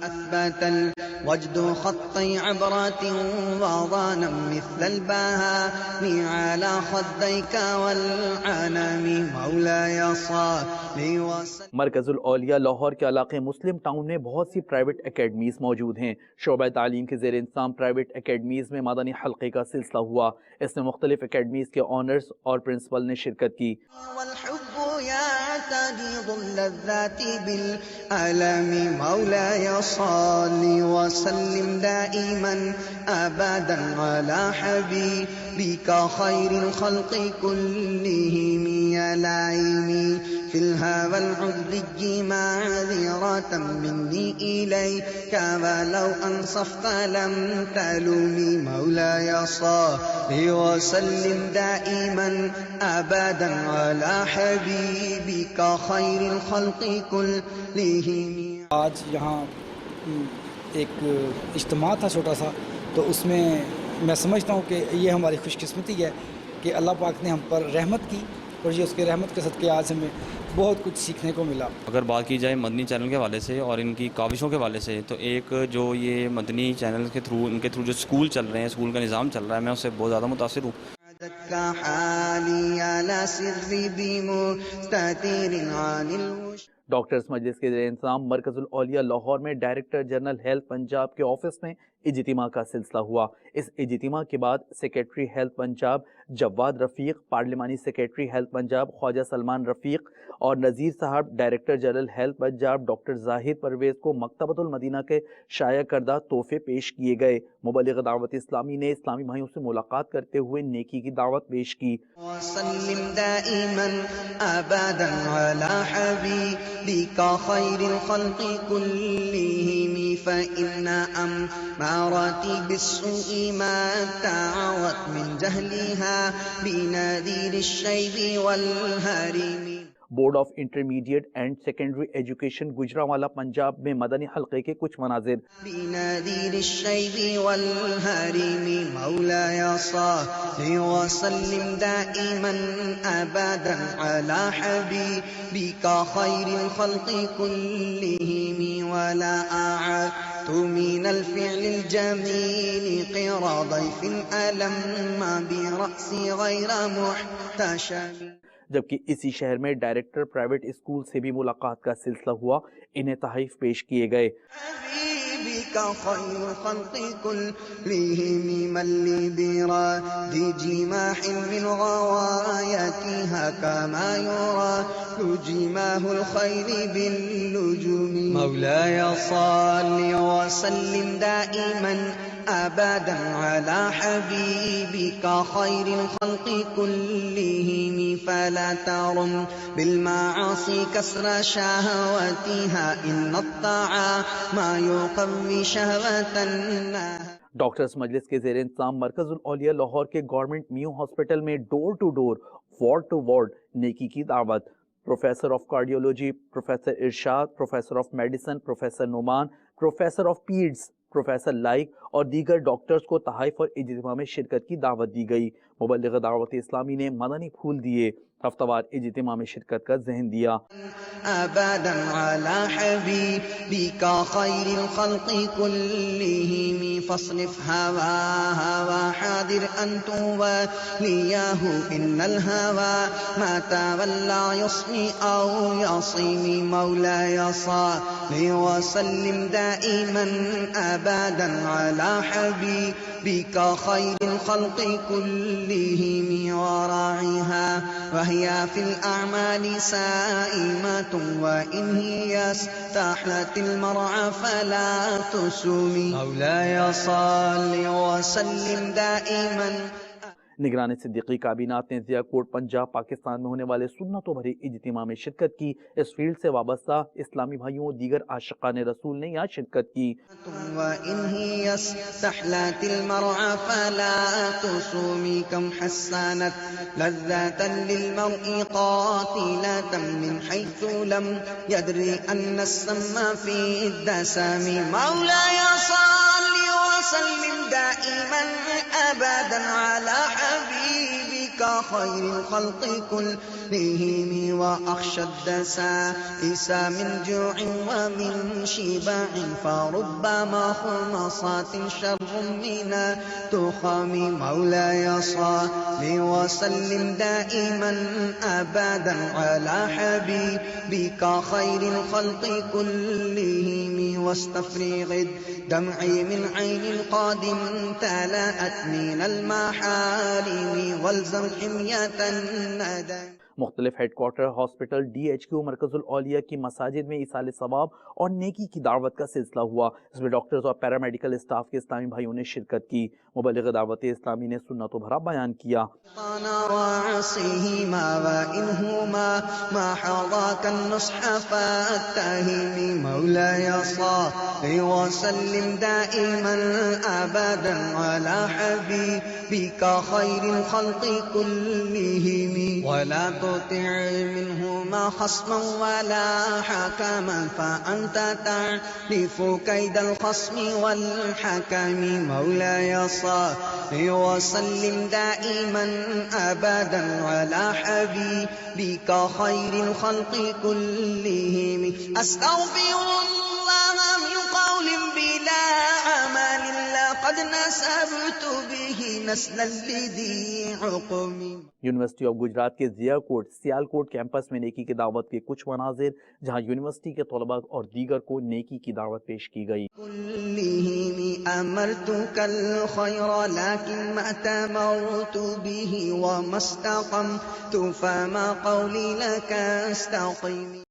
أثبت الوجد خطي عبرات وضانا مثل البهائم على خديك والعنم مولاي صل وسلم. مرکز الاولیاء لاہور کے علاقے مسلم ٹاؤن میں بہت سی پرائیویٹ اکیڈمیز موجود ہیں. شعبہ تعلیم کے زیر انتظام پرائیویٹ اکیڈمیز میں مدنی حلقے کا سلسلہ ہوا. اس میں مختلف اکیڈمیز کے آنرز اور پرنسپل نے شرکت کی. يعترض اللذات بالألم مولاي صل وسلم دائما أبدا على حبيبك خير الخلق كلهم يا لائمي في الهوى العذري معذرة مني إليك ولو أنصفت لم تلومي مولاي صل وسلم دائما أبدا على حبيبك خير الخلق كلهم. آج یہاں ایک اجتماع تھا چھوٹا سا، تو اس میں میں سمجھتا ہوں کہ یہ ہماری خوش قسمتی ہے کہ اللہ پاک نے ہم پر رحمت کی، اور یہ اس کے رحمت کے صدقے آج ہمیں بہت کچھ سیکھنے کو ملا. اگر بات کی جائے مدنی چینل کے حوالے سے اور ان کی کاوشوں کے حوالے سے، تو ایک جو یہ مدنی چینل کے تھرو ان کے تھرو جو اسکول چل رہے ہیں، اسکول کا نظام چل رہا ہے، میں اس سے بہت زیادہ متاثر ہوں. ڈاکٹرز مجلس کے زیر انتظام مرکز الاولیاء لاہور میں ڈائریکٹر جنرل ہیلتھ پنجاب کے آفس میں اجتماع کا سلسلہ ہوا. اس اجتماع کے بعد سیکریٹری ہیلتھ پنجاب جواد رفیق، پارلیمانی سیکریٹری ہیلتھ پنجاب خواجہ سلمان رفیق اور Nazir Sahib, director general health Punjab doctor Zahid Pervez کو مکتبۃ المدینہ کے شائع کردہ تحفے پیش کیے گئے. مبلغ دعوت اسلامی نے اسلامی بھائیوں سے ملاقات کرتے ہوئے نیکی کی دعوت پیش کی. وسلم دائما ابدا على حبيبك خير الخلق كلهم فإن أماراتي بالسوء ما تعوت من جهلها بنذير الشيب والهرم. Board of intermediate and secondary education Gujranwala Punjab میں مدنی حلقے کے کچھ مناظر. بنذير الشيب والهرم مولاي صل وسلم دائما ابدا على حبيبك خير الخلق كلهم ولا أعدت من الفعل الجميل قرى ضيف ألم برأسي غير محتشم. جبکہ اسی شہر میں ڈائریکٹر پرائیویٹ اسکول سے بھی ملاقات کا سلسلہ ہوا. انہیں تحائف پیش کیے گئے. خير الخلق كلهم من لي براد جماح من غوايتها كما يرى جماه الخير باللجوم مولاي صل وسلم دائما ابدا على حبيبك خير الخلق كلهم فلا ترم بالمعاصي كسر شهواتها ان الطاعة ما يقوي شهوة النار. ڈاکٹرز مجلس کے زیر انتظام مرکز الاولیاء لاہور کے گورنمنٹ میو ہاسپٹل میں door to door, ward to ward نیکی کی دعوت. Professor of cardiology professor Irshad, professor of medicine professor Noman, professor of peds professor Laiq اور دیگر ڈاکٹرز کو تحائف اور اجتماع میں شرکت کی دعوت دی گئی. مبلغ دعوت اسلامی نے مدنی پھول دیے. ہفتہ وار اجتماع میں شرکت کا ذہن دیا. ابدا على حبيبك خير الخلق كلهم فاصرف هوا حاضر انت ولياه ان الهوى ما تولى يصمي او يصيم مولاي صل وسلم دائما ابدا على حبيبك خير الخلق كلهم وراعيها وهي في الأعمال سائمة وإن هي استحلت المرعى فلا تسومي مولاي صل وسلم دائما. نگران صدیقی کابینات نے ضیاء کوٹ پنجاب پاکستان میں ہونے والے سنتوں بھری اجتماع میں شرکت کی. اس فیلڈ سے وابستہ اسلامی بھائیوں دیگر عاشقان رسول نے یہاں شرکت کی. وَإِنْ هِيَ اسْتَحْلَتِ الْمَرْعَ فَلَا تُصُومِ كَمْ حَسَّنَتْ لَذَّةً لِلْمَرْءِ قَاتِلَةً مِنْ حَيْثُ لَمْ يَدْرِ أَنَّ السَّمَّ فِي الدَّسَمِ مَوْلَايَ صَلِّ وسلم دائما ابدا على حبيبك بك خير الخلق كلهم وأخشى الدسائس من جوع ومن شباع فربما خمصات شر من تخام مولاي صل وسلم دائما أبدا على حبيبك خير الخلق كلهم واستفرغ الدمع من عين قد امتلأت من المحارم والزم حمية الندى. مختلف ہیڈ کوارٹر ہاسپٹل DHQ مرکز الاولیاء کی مساجد میں ایصال ثواب اور نیکی کی دعوت کا سلسلہ ہوا، اس میں ڈاکٹرز اور پیرامیڈیکل اسٹاف کے اسلامی بھائیوں نے شرکت کی۔ مبلغ دعوت اسلامی نے سنت و بھرا بیان کیا۔ وسلم دائما ابدا على حبيبك خير الخلق كلهم ولا تطع منهما خصما ولا حكما فأنت تعرف كيد الخصم والحكم مولاي صل وسلم دائما ابدا على حبيبك خير الخلق كلهم استغفر الله من قول بلا عمل لقد نسبت به نسلا لذي عقم۔ یونیورسٹی آف گجرات کے ضیاء کوٹ سیالکوٹ کیمپس میں نیکی کی دعوت کے کچھ مناظر، جہاں یونیورسٹی کے طلباء اور دیگر کو نیکی کی دعوت پیش کی گئی۔ كلهم أمرتك الخير لكن ما تمرت به وما استقمت فما قولي لك استقيم۔